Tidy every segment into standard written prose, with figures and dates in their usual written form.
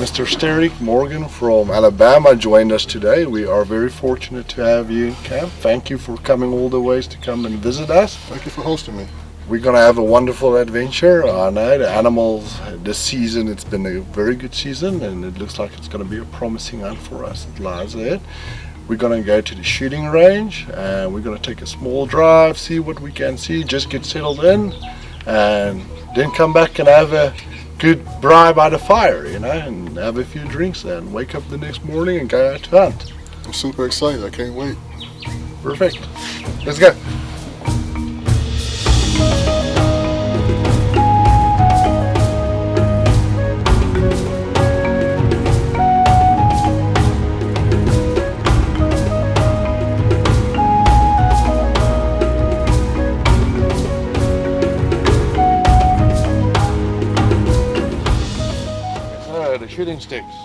Mr. Steric Morgan from Alabama joined us today. We are very fortunate to have you in camp. Thank you for coming all the ways to come and visit us. Thank you for hosting me. We're going to have a wonderful adventure. I know the animals this season, it's been a very good season, and it looks like it's going to be a promising hunt for us that lies ahead. We're going to go to the shooting range, and we're going to take a small drive, see what we can see, just get settled in, and then come back and have a good braai by the fire, you know, and have a few drinks and wake up the next morning and go out to hunt. I'm super excited. I can't wait. Perfect. Let's go. Shooting sticks.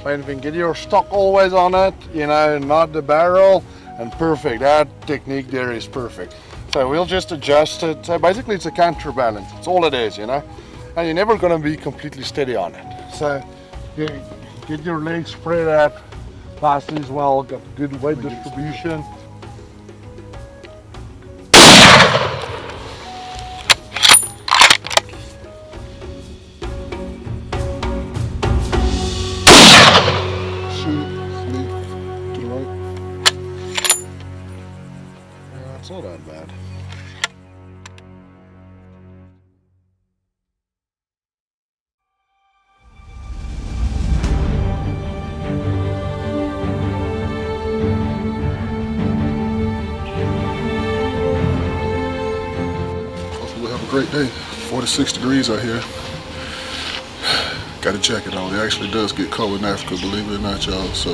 When you can get your stock always on it, you know, not the barrel, and perfect. That technique there is perfect. So we'll just adjust it. So basically it's a counterbalance. It's all it is, you know. And you're never going to be completely steady on it. So you get your legs spread out nicely as well. Got good weight distribution. It's not that bad. Hopefully we'll have a great day. 46 degrees out here. Got a jacket on. It actually does get cold in Africa, believe it or not, y'all. So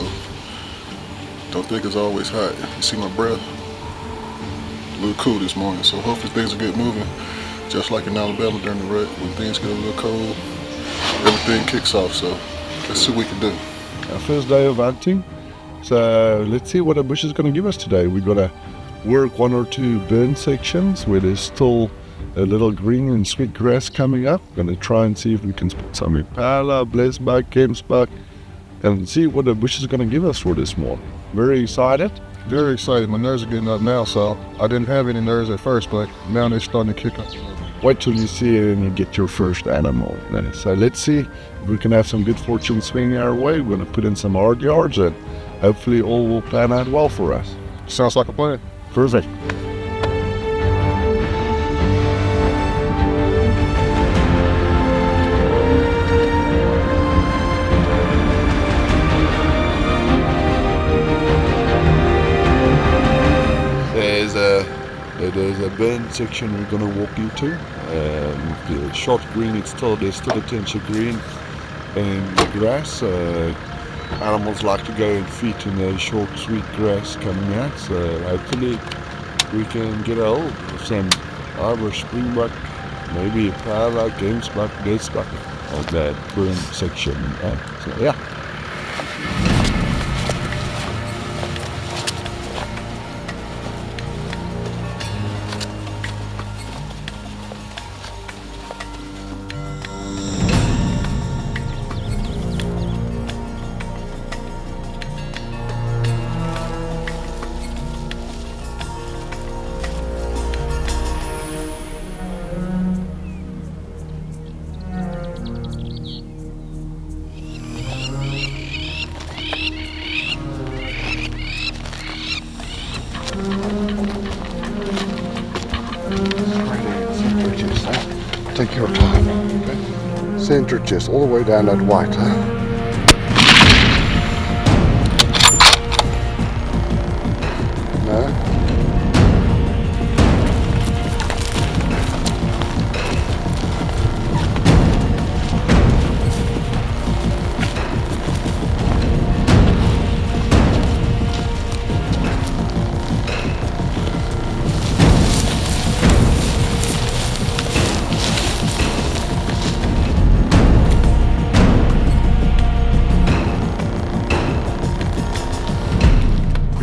don't think it's always hot. You see my breath? A little cool this morning, so hopefully things will get moving. Just like in Alabama during the rut, when things get a little cold, everything kicks off. So let's see what we can do. Our first day of hunting, so let's see what the bush is going to give us today. We've got to work one or two burn sections where there's still a little green and sweet grass coming up. Going to try and see if we can spot some Impala, Blessbuck, Gemsbuck, and see what the bush is going to give us for this morning. Very excited. Very excited. My nerves are getting up now, so I didn't have any nerves at first, but now they're starting to kick up. Wait till you see it and you get your first animal. So let's see if we can have some good fortune swinging our way. We're going to put in some hard yards and hopefully all will plan out well for us. Sounds like a plan. Perfect. There's a burn section we're going to walk into. The short green, there's still a tinge of green in the grass. Animals like to go and feed in the short, sweet grass coming out. So hopefully we can get a hold of some either Springbuck, maybe Impala, Gemsbuck, Blessbuck of that burn section. So yeah. Take your time, okay? Center chest, all the way down that white, huh? No?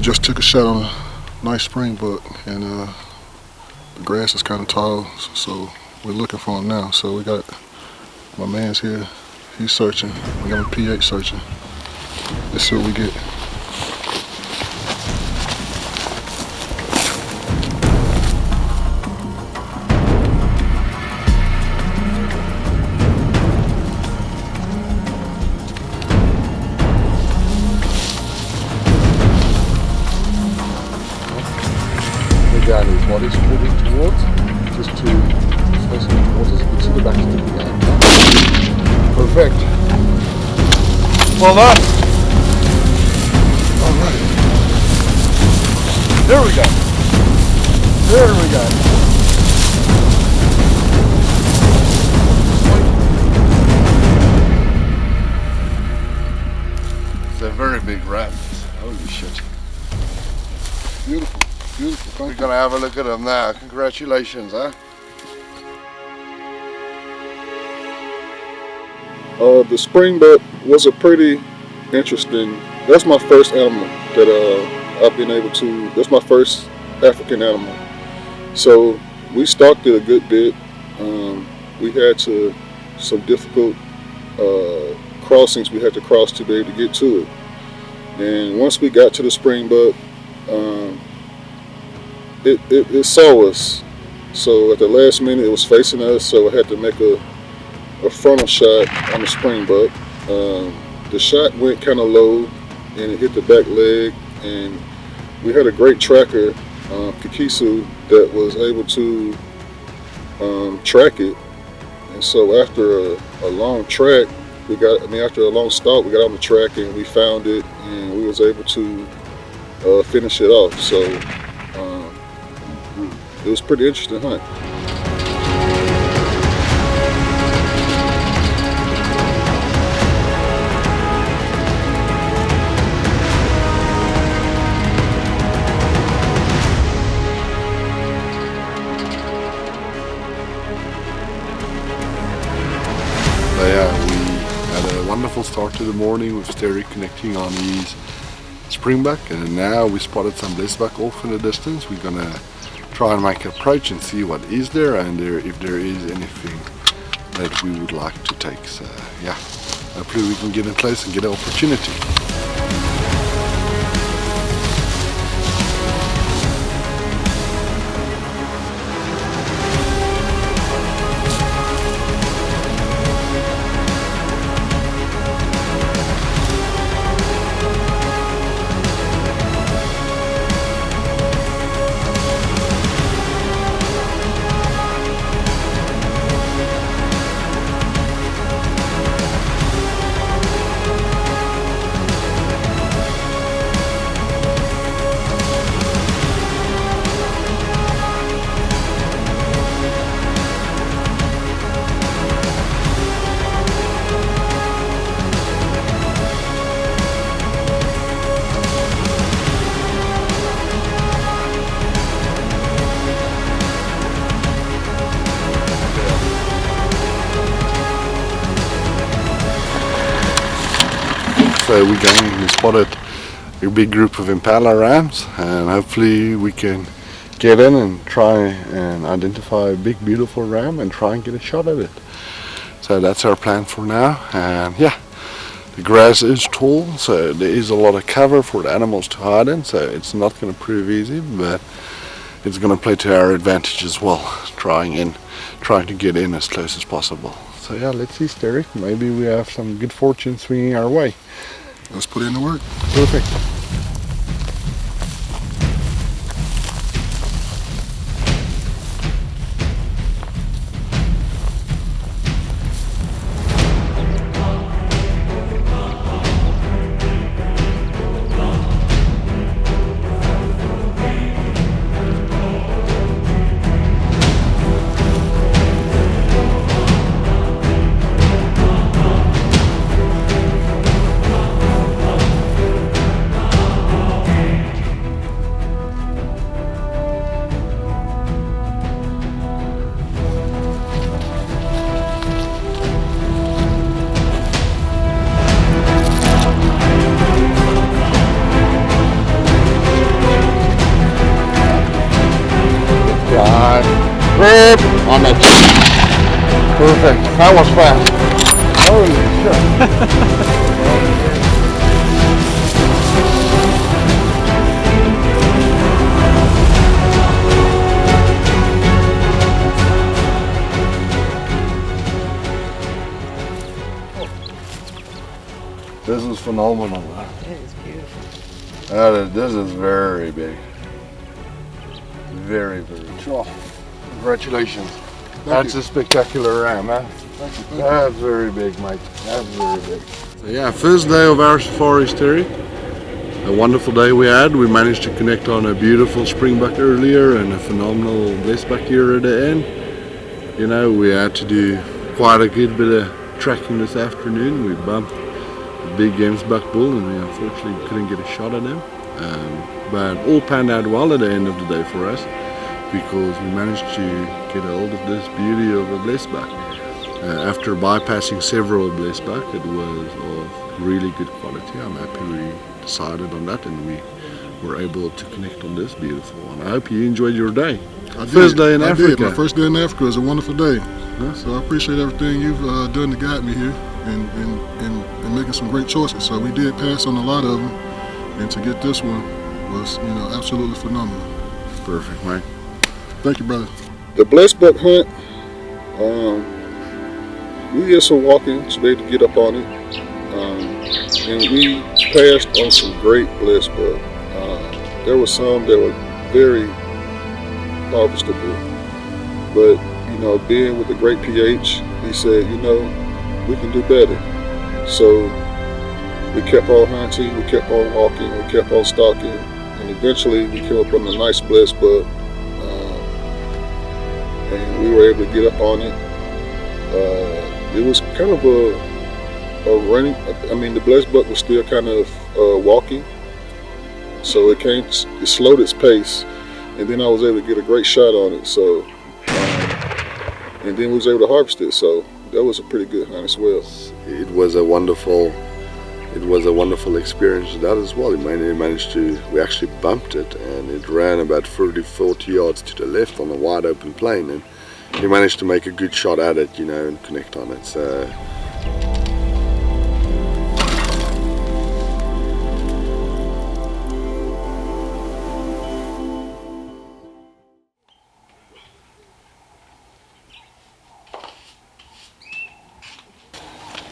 We just took a shot on a nice Springbuck, and the grass is kind of tall, so we're looking for him now. So we got my man's here He's searching. We got a pH searching. Let's see what we get. Down his body's moving towards, just to face the waters. You can see the back sticking out. Perfect. Well done. All right. There we go. There we go. It's a very big ram. Holy shit. Beautiful. Beautiful. We're gonna have a look at them now. Congratulations, huh? The Springbuck was a pretty interesting. That's my first animal that I've been able to. That's my first African animal. So we stalked it a good bit. We had some difficult crossings we had to cross to be able to get to it. And once we got to the Springbuck, it saw us. So at the last minute, it was facing us. So I had to make a frontal shot on the Springbuck. The shot went kind of low and it hit the back leg, and we had a great tracker, Kikisu, that was able to track it. And so after a long track, after a long stalk, we got on the track and we found it, and we was able to finish it off. So it was a pretty interesting hunt. So yeah, we had a wonderful start to the morning with Terry connecting on his Springbuck, and now we spotted some Blessbuck off in the distance. We're gonna try and make an approach and see what is there, and if there is anything that we would like to take. So yeah, hopefully we can get in close and get an opportunity. So we spotted a big group of Impala rams, and hopefully we can get in and try and identify a big beautiful ram and try and get a shot at it. So that's our plan for now. And yeah, the grass is tall, so there is a lot of cover for the animals to hide in, so it's not going to prove easy, but it's going to play to our advantage as well, trying to get in as close as possible. So yeah, let's see, Derek, maybe we have some good fortune swinging our way. Let's put in the work. Perfect. On it. Perfect. That was fast. Holy shit. This is phenomenal. It is beautiful. This is very big. Very, very big. Congratulations. That's a spectacular ram, huh? Thank you. That's very big, Mike. That's very big. So yeah, first day of our safari, Terry. A wonderful day we had. We managed to connect on a beautiful Springbuck earlier and a phenomenal Blessbuck here at the end. You know, we had to do quite a good bit of tracking this afternoon. We bumped a big Gemsbuck bull and we unfortunately couldn't get a shot at him. But all panned out well at the end of the day for us because we managed to get a hold of this beauty of a Blessbuck. After bypassing several Blessbuck, it was of really good quality. I'm happy we decided on that and we were able to connect on this beautiful one. I hope you enjoyed your day. First day in Africa. My first day in Africa was a wonderful day. Yeah. So I appreciate everything you've done to guide me here and making some great choices. So we did pass on a lot of them, and to get this one was, absolutely phenomenal. Perfect, Mike. Thank you, brother. The Blessbuck hunt, we did some walking to be able to get up on it, and we passed on some great Blessbuck. There were some that were very harvestable, but being with a great pH, he said, we can do better. So we kept on hunting, we kept on walking, we kept on stalking, and eventually we came up on a nice Blessbuck, and we were able to get up on it. It was kind of a running. The Blessbuck was still kind of walking, so it slowed its pace, and then I was able to get a great shot on it. So, and then we was able to harvest it. So that was a pretty good hunt as well. It was a wonderful experience that as well. We actually bumped it and it ran about 30-40 yards to the left on a wide open plain, and he managed to make a good shot at it, and connect on it. So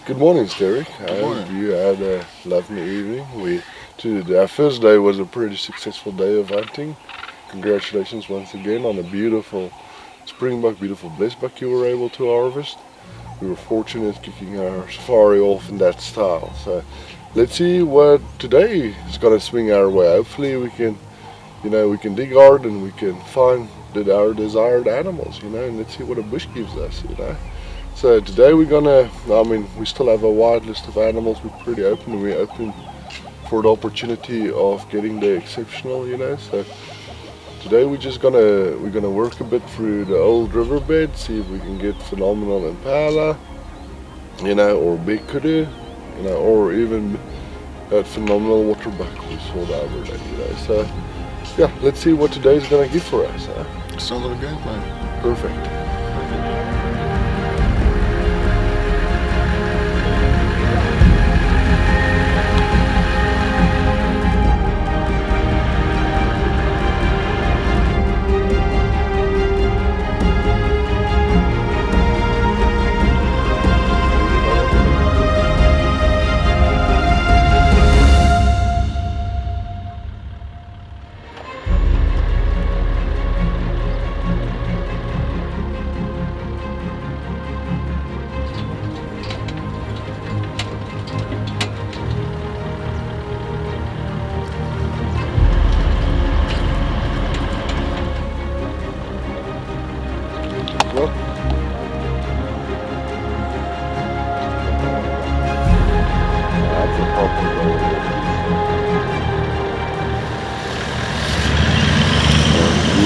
good morning, Derek. Good morning. You had a lovely evening. Our first day was a pretty successful day of hunting. Congratulations once again on a beautiful Springbuck, beautiful Blessbuck you were able to harvest. We were fortunate kicking our safari off in that style. So let's see what today is going to swing our way. Hopefully we can dig hard and we can find our desired animals, and let's see what a bush gives us, So today we still have a wide list of animals. We're pretty open. We're open for the opportunity of getting the exceptional, So today we're gonna work a bit through the old riverbed, see if we can get phenomenal Impala, or big Kudu, or even that phenomenal Waterbuck we saw the other day, So yeah, let's see what today's gonna give for us. Sounds like a game plan. Perfect.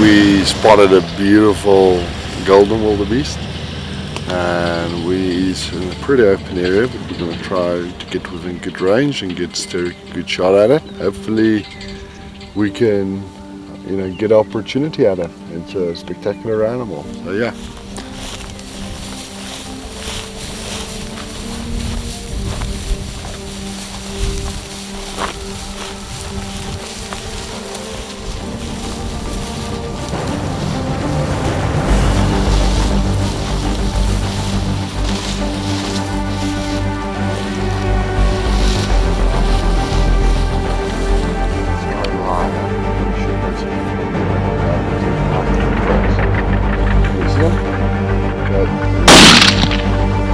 We spotted a beautiful golden wildebeest, and he's in a pretty open area, but we're going to try to get within good range and get a good shot at it. Hopefully we can get opportunity at it. It's a spectacular animal, so yeah.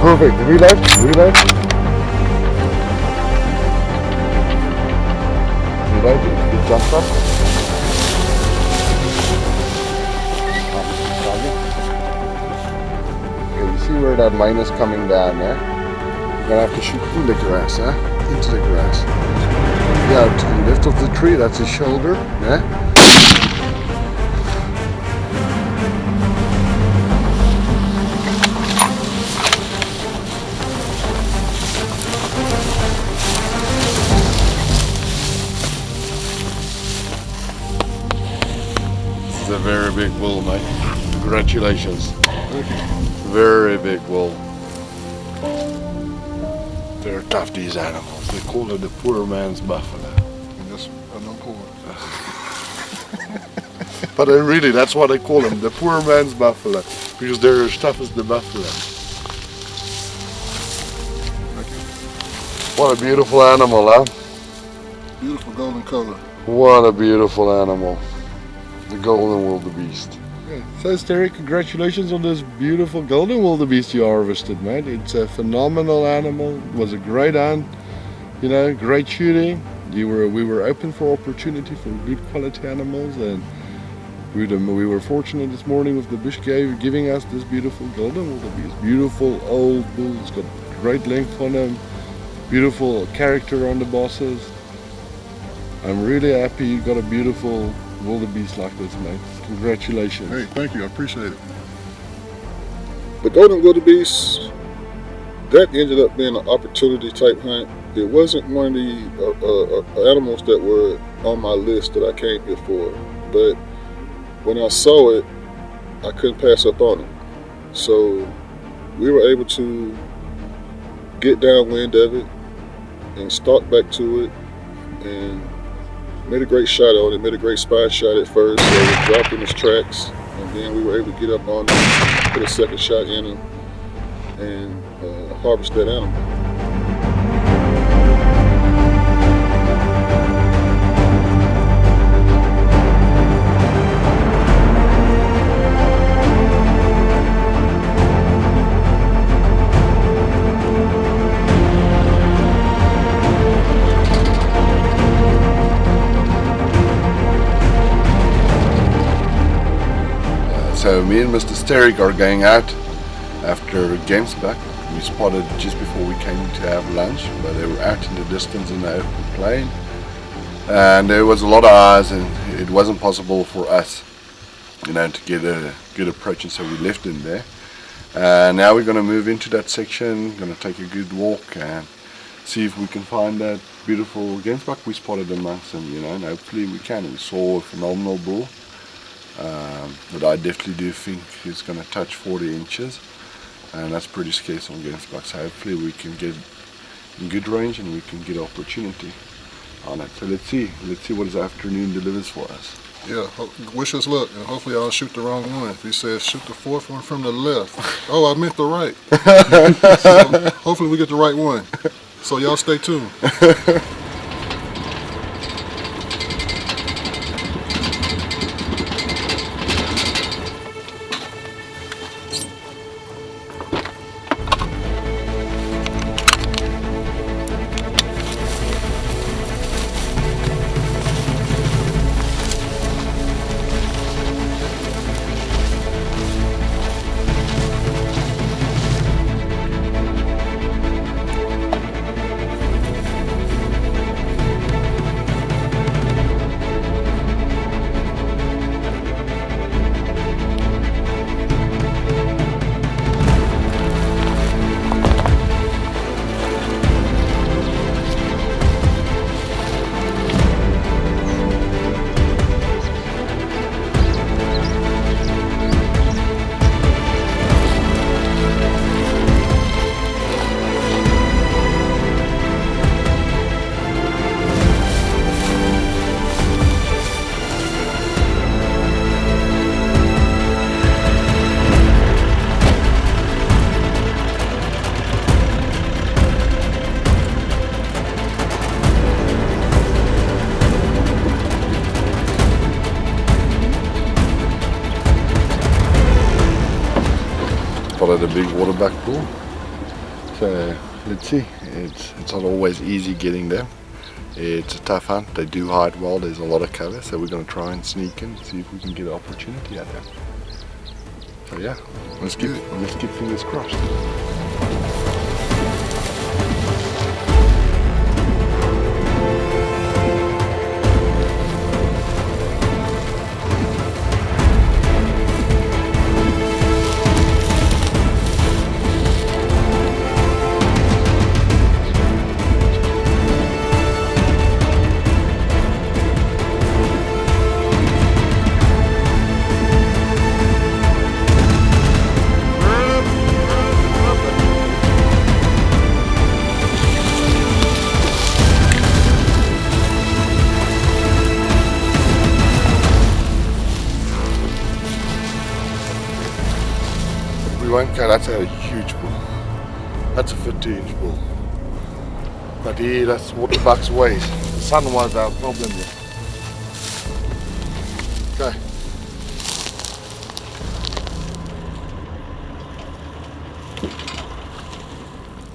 Perfect. Reload. Reload. Reload. It jumps up. Okay, you see where that mine is coming down there? You're gonna have to shoot in the grass, huh? Into the grass. Yeah, to the left of the tree, that's his shoulder, yeah? This is a very big bull, mate. Congratulations. Very big bull. They're tough, these animals. They call it the poor man's buffalo. And that's no poor. But really, that's what they call them, the poor man's buffalo, because they're as tough as the buffalo. What a beautiful animal, huh? Beautiful golden color. What a beautiful animal. The golden wildebeest. Yeah. So Terry, congratulations on this beautiful golden wildebeest you harvested, mate. It's a phenomenal animal. It was a great hunt, you know, great shooting. We were open for opportunity for good quality animals, and we were fortunate this morning with the bush giving us this beautiful golden wildebeest. Beautiful old bull. It's got great length on him. Beautiful character on the bosses. I'm really happy you got a beautiful wildebeest like this, mate. Congratulations. Hey, thank you. I appreciate it. The golden wildebeest, that ended up being an opportunity type hunt. It wasn't one of the animals that were on my list that I came here for, but when I saw it, I couldn't pass up on it. So we were able to get downwind of it and stalk back to it and made a great shot on it, made a great spot shot at first, so it dropped in his tracks, and then we were able to get up on him, put a second shot in him, and harvest that animal. So me and Mr. Sterick are going out after Gemsbuck. We spotted just before we came to have lunch, but they were out in the distance in the open plain. And there was a lot of eyes, and it wasn't possible for us, you know, to get a good approach, and so we left them there. Now we're going to move into that section, going to take a good walk and see if we can find that beautiful Gemsbuck we spotted amongst them, you know, and hopefully we can. We saw a phenomenal bull. But I definitely do think he's going to touch 40 inches, and that's pretty scarce on Gemsbuck, so hopefully we can get in good range and we can get opportunity on it. So let's see what this afternoon delivers for us. Yeah, wish us luck, and hopefully I'll shoot the wrong one. If he says shoot the fourth one from the left, oh, I meant the right. So hopefully we get the right one. So y'all stay tuned. Spotted a big Waterbuck bull. So let's see. It's not always easy getting them. It's a tough hunt. They do hide well. There's a lot of cover, so we're going to try and sneak in, see if we can get an opportunity at them. So yeah, let's keep fingers crossed. Okay, that's a huge bull. That's a 50-inch bull. But that's Waterbuck's ways. The sun was our problem here. Okay.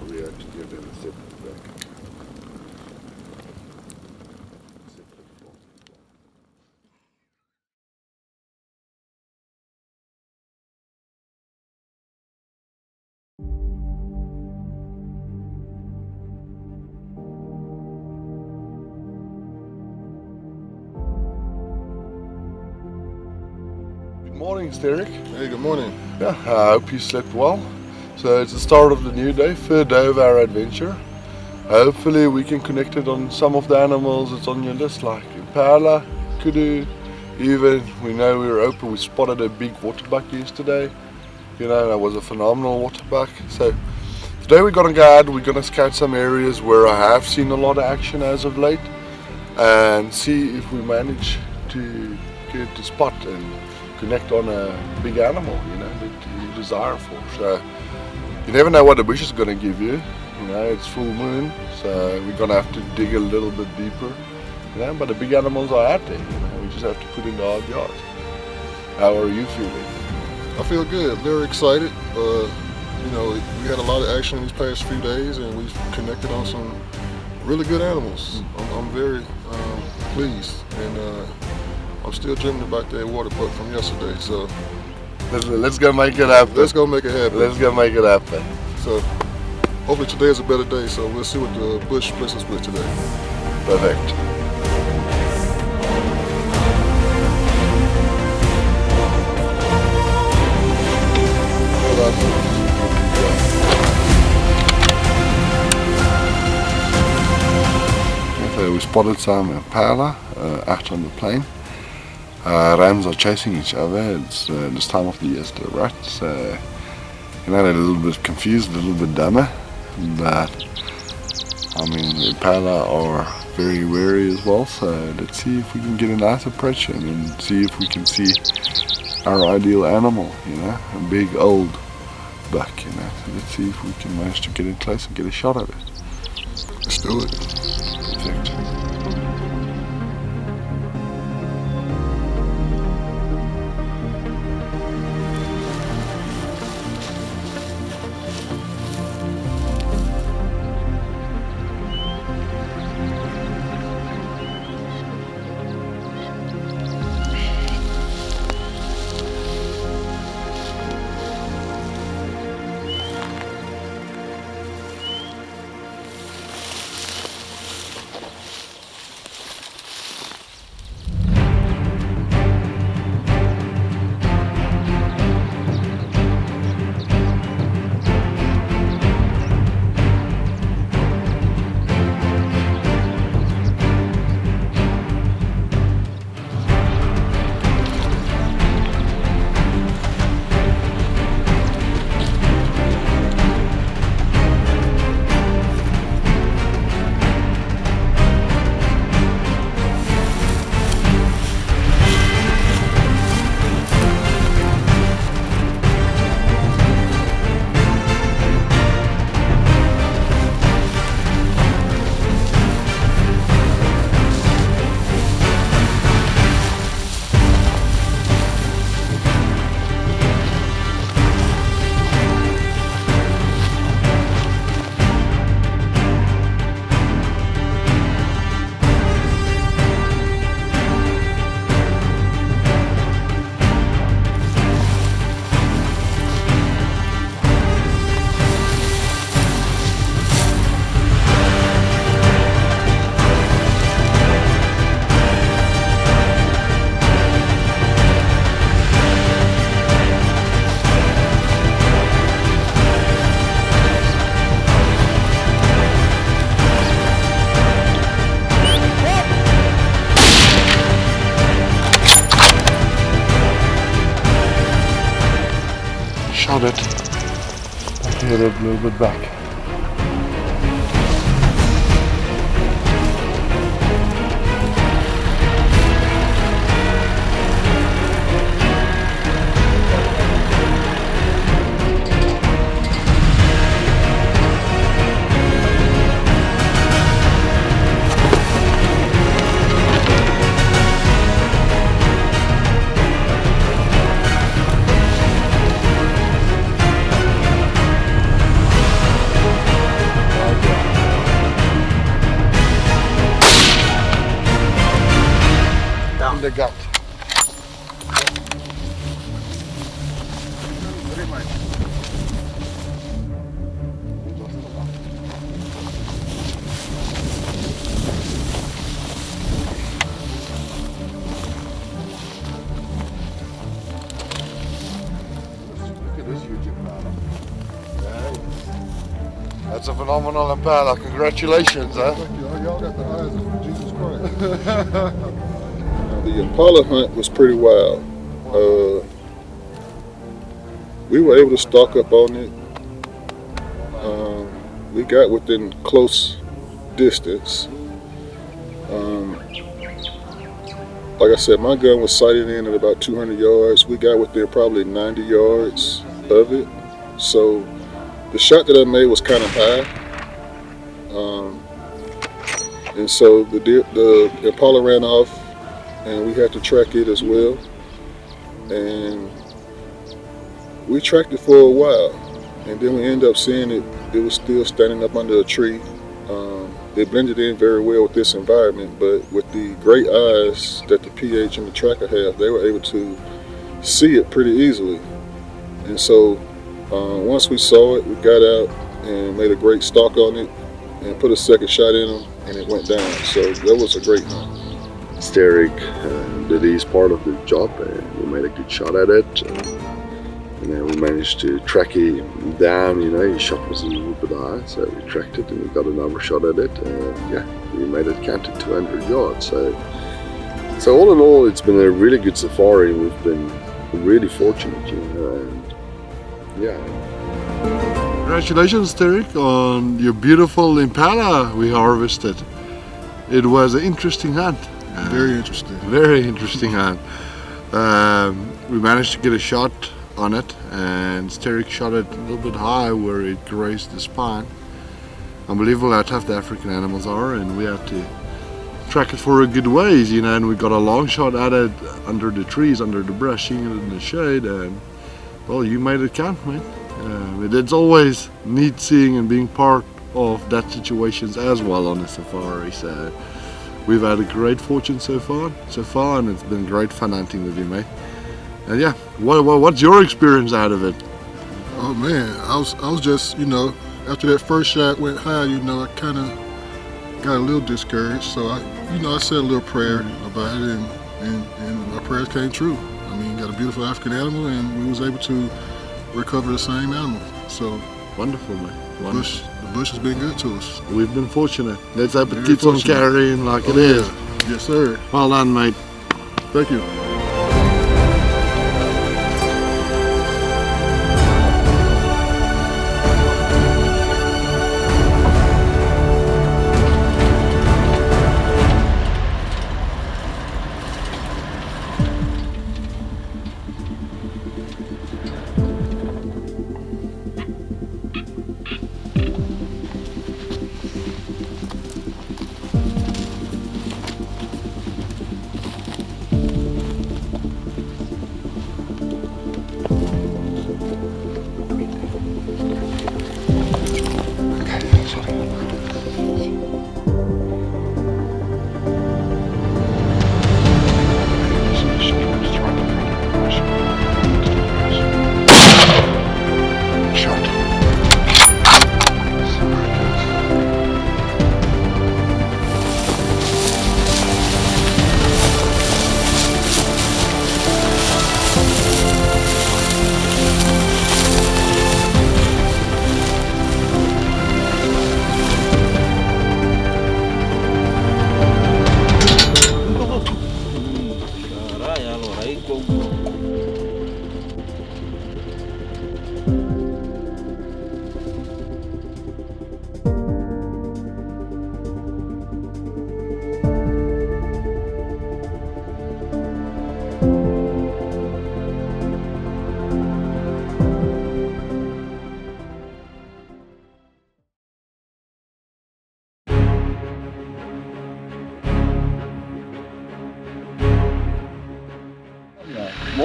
We actually have them separate back. Good morning, Derek. Hey, good morning. Yeah, I hope you slept well. So it's the start of the new day, third day of our adventure. Hopefully we can connect it on some of the animals that's on your list, like Impala, Kudu. Even we know we were open, we spotted a big waterbuck yesterday. You know, that was a phenomenal waterbuck. So today we're gonna go out, we're gonna scout some areas where I have seen a lot of action as of late and see if we manage to get to spot and connect on a big animal, you know, that you desire for. So you never know what the bush is gonna give you. You know, it's full moon, so we're gonna have to dig a little bit deeper. You know, but the big animals are out there, you know, we just have to put in the hard yards. How are you feeling? I feel good, very excited. You know, we had a lot of action these past few days and we've connected on some really good animals. I'm very pleased, and I'm still dreaming about that Waterbuck from yesterday, so Let's go make it happen. let's go make it happen. Let's go make it happen. So hopefully today is a better day, so we'll see what the bush blesses with today. Perfect. So we spotted some Impala out on the plain. Rams are chasing each other. It's this time of the year still, right? So you know, they're a little bit confused, a little bit dumber, but I mean the Impala are very wary as well. So let's see if we can get a nice approach and see if we can see our ideal animal. You know, a big old buck. You know, so let's see if we can manage to get in close and get a shot at it. Let's do it. Perfect. shot it. I hit it a little bit back. In the gut. Look at this huge Impala. That's a phenomenal Impala. Congratulations, huh? Thank you. Y'all got the eyes of Jesus Christ. The Impala hunt was pretty wild. We were able to stalk up on it. We got within close distance. Like I said, my gun was sighted in at about 200 yards. We got within probably 90 yards of it. So the shot that I made was kind of high. And so the Impala ran off, and we had to track it as well. And we tracked it for a while, and then we ended up seeing it was still standing up under a tree. It blended in very well with this environment, but with the great eyes that the PH and the tracker have, they were able to see it pretty easily. And so once we saw it, we got out and made a great stalk on it and put a second shot in him, and it went down. So that was a great hunt. Steric did his part of the job, and we made a good shot at it. We managed to track him down. His shot was a little bit high, so we tracked it and we got another shot at it. We made it count to 200 yards. So all in all, it's been a really good safari. We've been really fortunate, and Congratulations, Steric, on your beautiful Impala we harvested. It was an interesting hunt. Very interesting. Very interesting hunt. We managed to get a shot on it, and Steric shot it a little bit high where it grazed the spine. Unbelievable how tough the African animals are, and we had to track it for a good ways, and we got a long shot at it under the trees, under the brush, seeing it in the shade, and well, you made it count, mate. It's always neat seeing and being part of that situations as well on a safari. So we've had a great fortune so far, and it's been great fun hunting with you, mate. And what's your experience out of it? Oh man, I was just, after that first shot went high, I kind of got a little discouraged. So I said a little prayer about it, and my prayers came true. I mean, got a beautiful African animal, and we was able to recover the same animal. So wonderful, man. The bush has been good to us. We've been fortunate. Let's hope it keeps on carrying like it is. Yes, sir. Well done, mate. Thank you.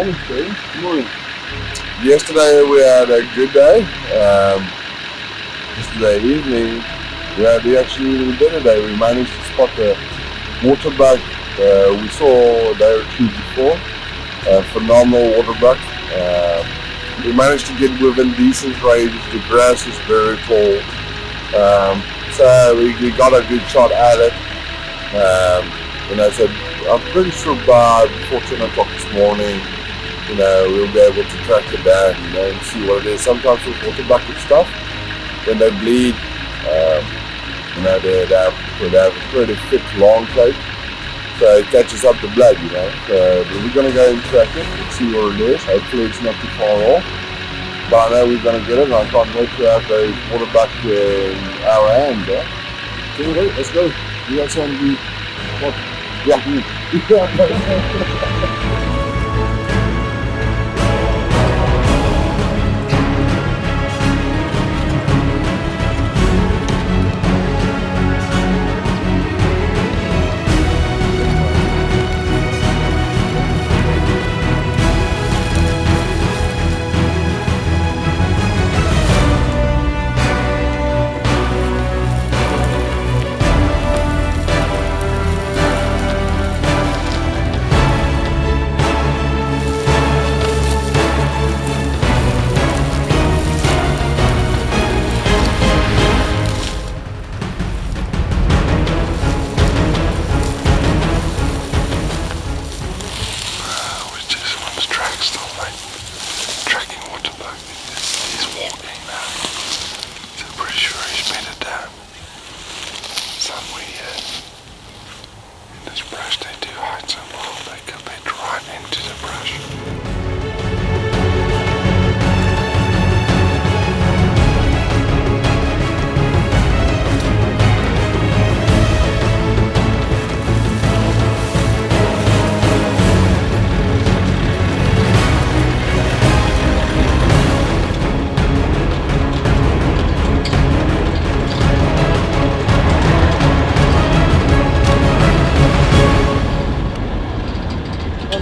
Morning, Steve. Good morning. Yesterday we had a good day. Yesterday evening we had actually even better day. We managed to spot the Waterbuck. We saw a day or two before. Phenomenal Waterbuck. We managed to get within decent range. The grass is very tall. So we got a good shot at it. And I said, I'm pretty sure by before 10 o'clock this morning, we'll be able to track it down, and see what it is. Sometimes with water bucket stuff, when they bleed, they have a pretty thick, long coat, so it catches up the blood, So but we're gonna go and track it and see what it is. Hopefully it's not too far off, but I know we're gonna get it, and I can't wait to have those water bucket in our hand. So let's go. You got something to do?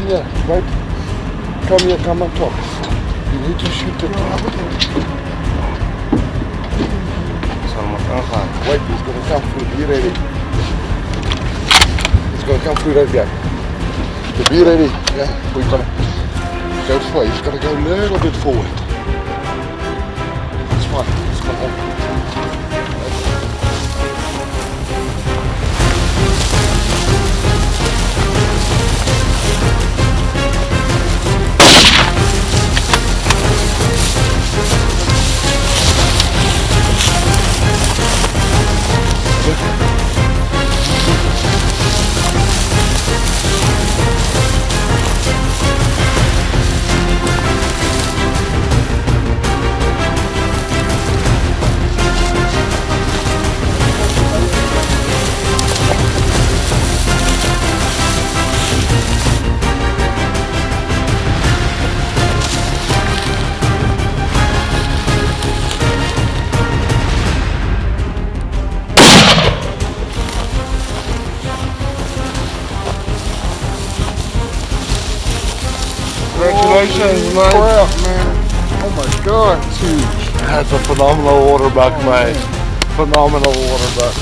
Yeah. Right? Come here, come and talk. You need to shoot the target. Wait, he's gonna come through. Be ready. He's gonna come through that gap. So be ready. Yeah, we're gonna go forward. He's gonna go a little bit forward. That's fine. It's gonna happen. Congratulations, mate. Crap, man. Oh my God, it's huge. That's a phenomenal waterbuck, mate. Phenomenal waterbuck.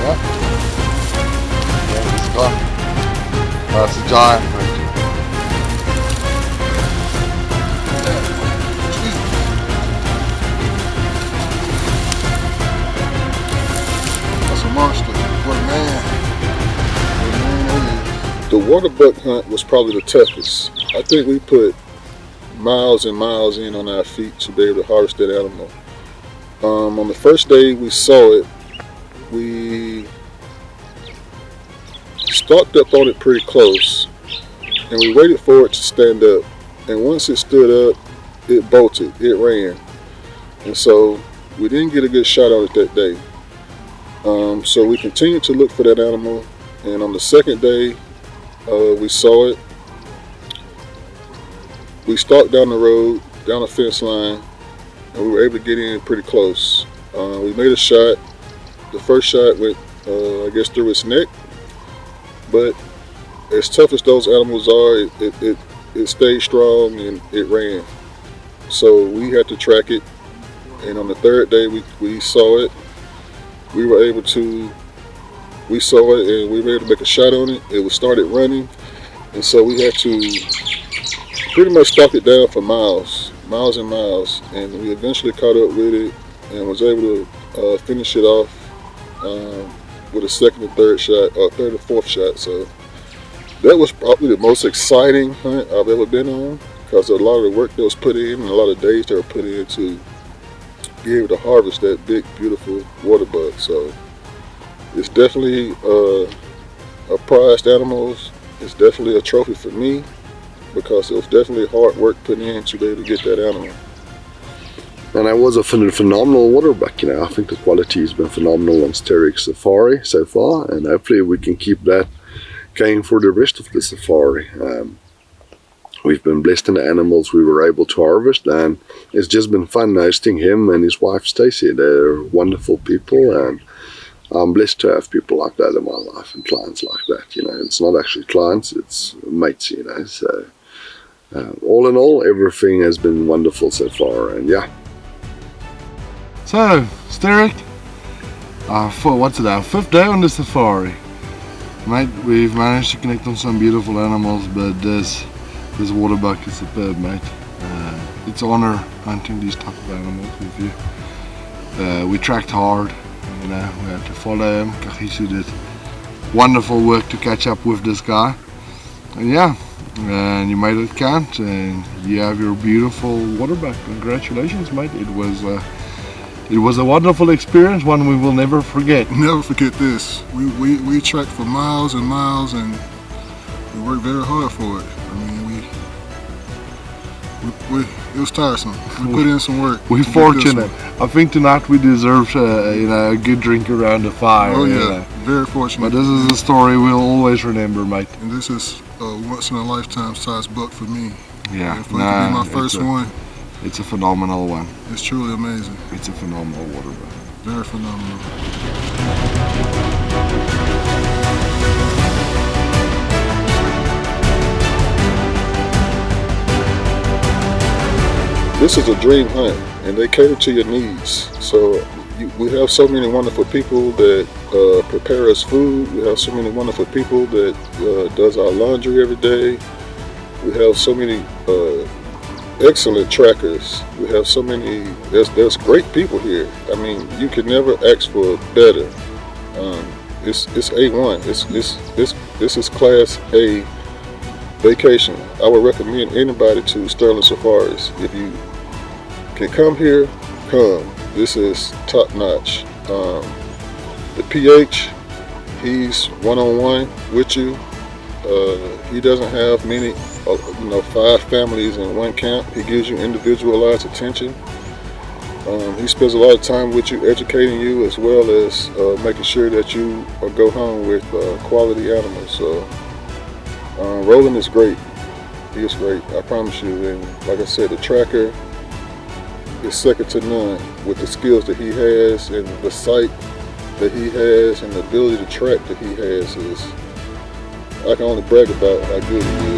Yeah. Yeah, he's gone. That's a giant, mate. That's a monster. What a man. What a man that is. The waterbuck hunt was probably the toughest. I think we put miles and miles in on our feet to be able to harvest that animal. On the first day we saw it, we stalked up on it pretty close, and we waited for it to stand up. And once it stood up, it bolted, it ran. And so we didn't get a good shot on it that day. So we continued to look for that animal, and on the second day we saw it. We stalked down the road, down a fence line, and we were able to get in pretty close. We made a shot. The first shot went I guess through its neck. But as tough as those animals are, it stayed strong and it ran. So we had to track it, and on the third day we saw it. We saw it and we were able to make a shot on it. It was started running, and so we had to pretty much stalk it down for miles and miles, and we eventually caught up with it and was able to finish it off with a second and third shot, or third and fourth shot. So that was probably the most exciting hunt I've ever been on, because a lot of the work that was put in and a lot of days that were put in to be able to harvest that big, beautiful waterbuck. So it's definitely a prized animal. It's definitely a trophy for me, because it was definitely hard work put in to be able to get that animal. And that was a phenomenal waterbuck. You know, I think the quality has been phenomenal on Sterix Safari so far, and hopefully we can keep that going for the rest of the safari. We've been blessed in the animals we were able to harvest, and it's just been fun hosting him and his wife Stacy. They're wonderful people, and I'm blessed to have people like that in my life and clients like that. You know, it's not actually clients, it's mates, you know. So all in all, everything has been wonderful so far, and yeah. So, Sterek, what's it, our 5th day on the safari. Mate, we've managed to connect on some beautiful animals, but this waterbuck is superb, mate. It's an honor hunting these type of animals with you. We tracked hard, you know, we had to follow him. Kagisu did wonderful work to catch up with this guy. And yeah, and you made it count, and you have your beautiful waterbuck. Congratulations, mate. It was a wonderful experience, one we will never forget. Never forget this. We trekked for miles and miles, and we worked very hard for it. I mean, it was tiresome. We put in some work. We're fortunate. I think tonight we deserve a good drink around the fire. Oh yeah, very fortunate. But this is a story we'll always remember, mate. And this is a once in a lifetime size buck for me. Yeah, and for it to be my first one. It's a phenomenal one. It's truly amazing. It's a phenomenal waterbuck. Very phenomenal. This is a dream hunt, and they cater to your needs. So we have so many wonderful people that prepare us food. We have so many wonderful people that does our laundry every day. We have so many excellent trackers. We have so many, there's great people here. I mean, you could never ask for better. It's A1. This is Class A vacation. I would recommend anybody to Sterling Safaris. If you can come here, come. This is top notch. The PH, he's one-on-one with you. He doesn't have many, 5 families in one camp. He gives you individualized attention. He spends a lot of time with you, educating you, as well as making sure that you go home with quality animals. So Roland is great. He is great, I promise you. And like I said, the tracker is second to none with the skills that he has and the sight that he has and the ability to track that he has. I can only brag about how good he is.